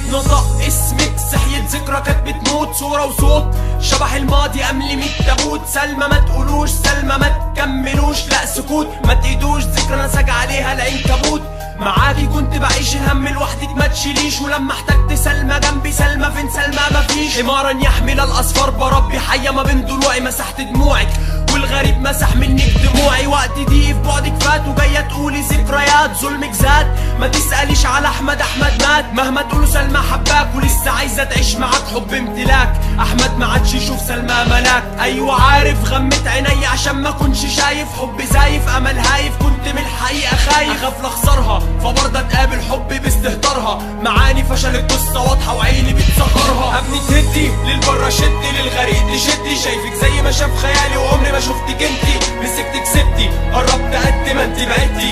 اتنطق اسمك، صحيت ذكرى كانت بتموت، صورة وصوت شبح الماضي أملي 100 تابوت. سلمى ما تقولوش، سلمى ما تكملوش، لا سكوت ما تقيدوش، ذكرى نسج عليها العنكبوت. معاكي كنت بعيش الهم لوحدك ما تشيليش، ولما احتجت سلمى جنبي سلمى، فين سلمى مفيش. حمارا يحمل الأصفار بربي حية ما بين ضلوعي، مسحت دموعك والغريب مسح منك دموعي. وقت ضيق في بعدك فات وجاية تقولي ذكريات، ظلمك زاد ما تسأليش على أحمد مات. مهما تقولوا سلمى حباك ولسه عايزة تعيش معاك حب امتلاك. أحمد ما عادش يشوف سلمى ملاك. أيوة عارف غمت عيني عشان ما كنش شايف، حب زايف أمل هايف، كنت من الحقيقة خايف. أخاف لأخسرها فبرضه تقابل حبي باستهتارها، معاني فشل القصة واضحة وعيني بتصغرها. ابني تهدي للبرة شدي، للغريق تشدي، شايفك زي ما شاف خيالي وعمري ما شفتك انتي. مسكتك سبتي قربت قد ما انتي بعدتي،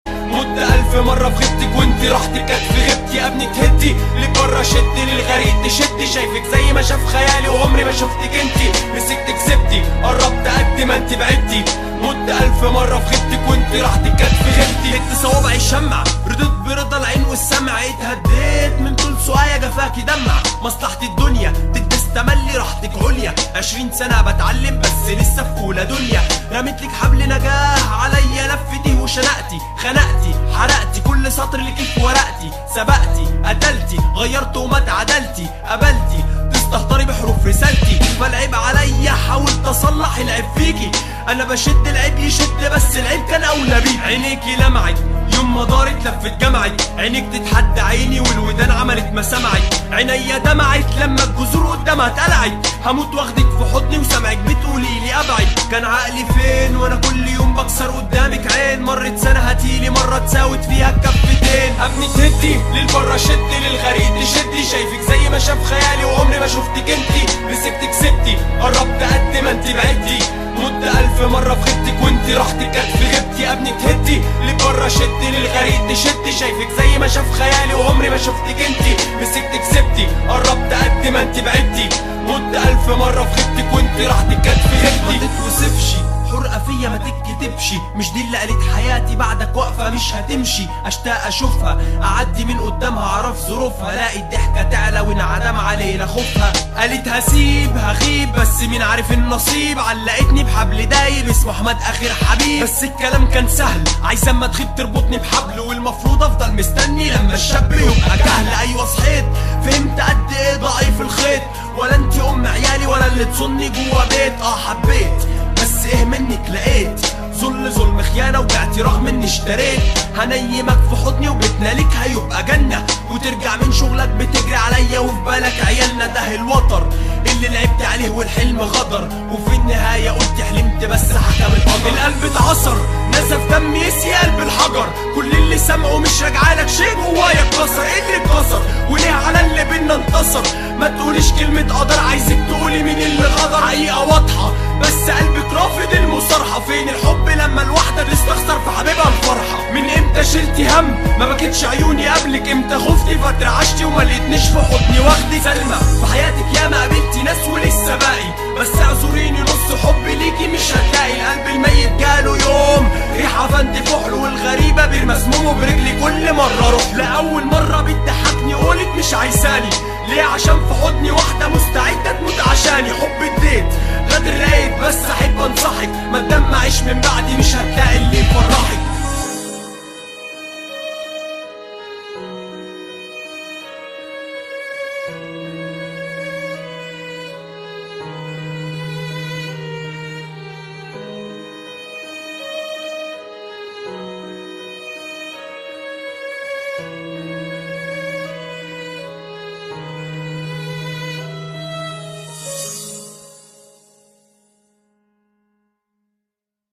مت 1000 مرة في غيبتك وانتي راحتك كانت في غيبتي. يا ابني تهدي لبرة شدي، للغريق تشدي، شايفك زي ما شاف خيالي وعمري ما شفتك انتي. مسكتك سبتي قربت قد ما انتي بعدتي، مت 1000 مرة في غيبتك وانتي راحتك كانت في غيبتي. ات صوابعي الشمع رديت برضا العين والسمع، اتهديت من طول سوايا جفاكي دمع. مصلحة الدنيا تستملي راحتك عليا، 20 سنة بتعلم بس لسه في اولى دنيا. رميتلك حبل نجاه عليا لفتي وشنقتي، خنقتي حرقتي كل سطر لك في ورقتي. سبقتي قتلتي غيرت وما اتعدلتي، قبلتي تستهتري بحروف رسالتي. فالعيب عليا حاولت اصلح العيب فيكي، انا بشد العيب يشد بس العيب كان اولى بيك. عينيكي لمعت يوم ما دارت لفت جمعت، عينيك تتحدى عيني والودان عملت ما سمعت. عينيا دمعت لما الجذور قدامها اتقلعت، هموت واخدك في حضني وسامعك بتقولي لي ابعد. كان عقلي فين وانا كل يوم بكسر قدامك عين، مرت سنه هتيلي مره تساوت فيها الكفتين. ابني تهدي للبره شدي، للغريق تشدي، شايفك زي ما شاف خيالي وعمري ما شفتك انتي. مسكتك سبتي قربت قد ما انتي بعدتي، مت 1000 مرة في غيبتك وانتي راحتك كانت في غيبتي. يا ابني تهدي لبرة شدي، للغريق تشدي، شايفك زي ما شاف خيالي وعمري ما شفتك انتي. مسكتك سبتي قربت قد ما انتي بعدتي، مت 1000 مرة في غيبتك وانتي راحتك كانت في غيبتي. ما تتوصفش حرقة فيا ما تتكتبش، مش دي اللي قالت حياتي بعدك واقفة مش هتمشي. اشتاق اشوفها اعدي من قدامها اعرف ظروفها، الاقي الضحكة تعلى وانعدم علينا خوفها. قالت هسيب هغيب بس مين عارف النصيب، علقتني بحبل دايب اسمه احمد اخر حبيب. بس الكلام كان سهل عايزة اما تغيب تربطني بحبل، والمفروض افضل مستني لما الشاب يبقى جهل. ايوه صحيت فهمت قد ايه ضعيف الخيط، ولا انتي ام عيالي ولا اللي تصني جوا بيت. حبيت بس ايه منك لقيت، ظلم خيانة وبعتي رغم اني اشتريت. هنيمك في حضني وبيتنا ليك هيبقى جنة، وترجع من شغلك بتجري عليا وفي بالك عيالنا. ده الوتر اللي لعبت عليه والحلم غدر، وفي النهاية قلت حلمت بس حكم القدر. القلب اتعصر نزف دم يسي قلب الحجر، كل اللي سمعه مش راجعالك شيء جوايا اتكسر. ايه اللي اتكسر وليه على اللي بينا انتصر؟ ما تقوليش كلمة قدر، عايزك تقولي مين اللي غدر. حقيقة واضحة بس قلبك رافض المصارحة، فين الحب لما الواحدة تستخسر في حبيبها الفرحة؟ من امتى شلتي هم ما بكتش عيوني قبلك؟ امتى خفتي فترعشتي وما لقيتنيش في حضني واخدي؟ سلمى في حياتك ياما قابلتي ناس ولسه باقي، بس اعذريني نص حب ليكي مش هتلاقي. القلب الميت جاله يوم ريحة فانت فحل، والغريبة بالمسموم برجلي كل مرة روح. لأول مرة بتضحكني قولت مش عايزاني ليه؟ عشان في حضني واحدة مستعدة تموت عشاني. حب اديت غدر لقيت بس احب انصحك، ما تدمعيش من بعدي مش هتلاقي اللي يفرحك.